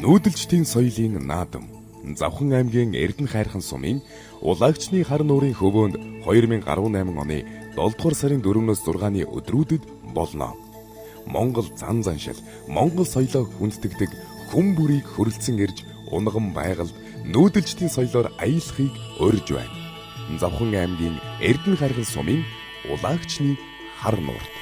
Нүүдэлчдийн соёлын наадам Завхан аймгийн Эрдэнэ хайрхан сумын Улаагчны хар нуурын хөвөөнд 2018 оны 7 дугаар сарын 4-өөс 6-ны өдрүүдэд болно. Монгол зан заншил, Монгол соёлоо хүндэтгдэг хүн бүрийг хөрөлцөн ирж унган байгальд нүүдэлчдийн соёлоор аялахыг урьж байна. Завхан аймгийн Эрдэнэ хайрхан сумын Улаагчны хар нуурт.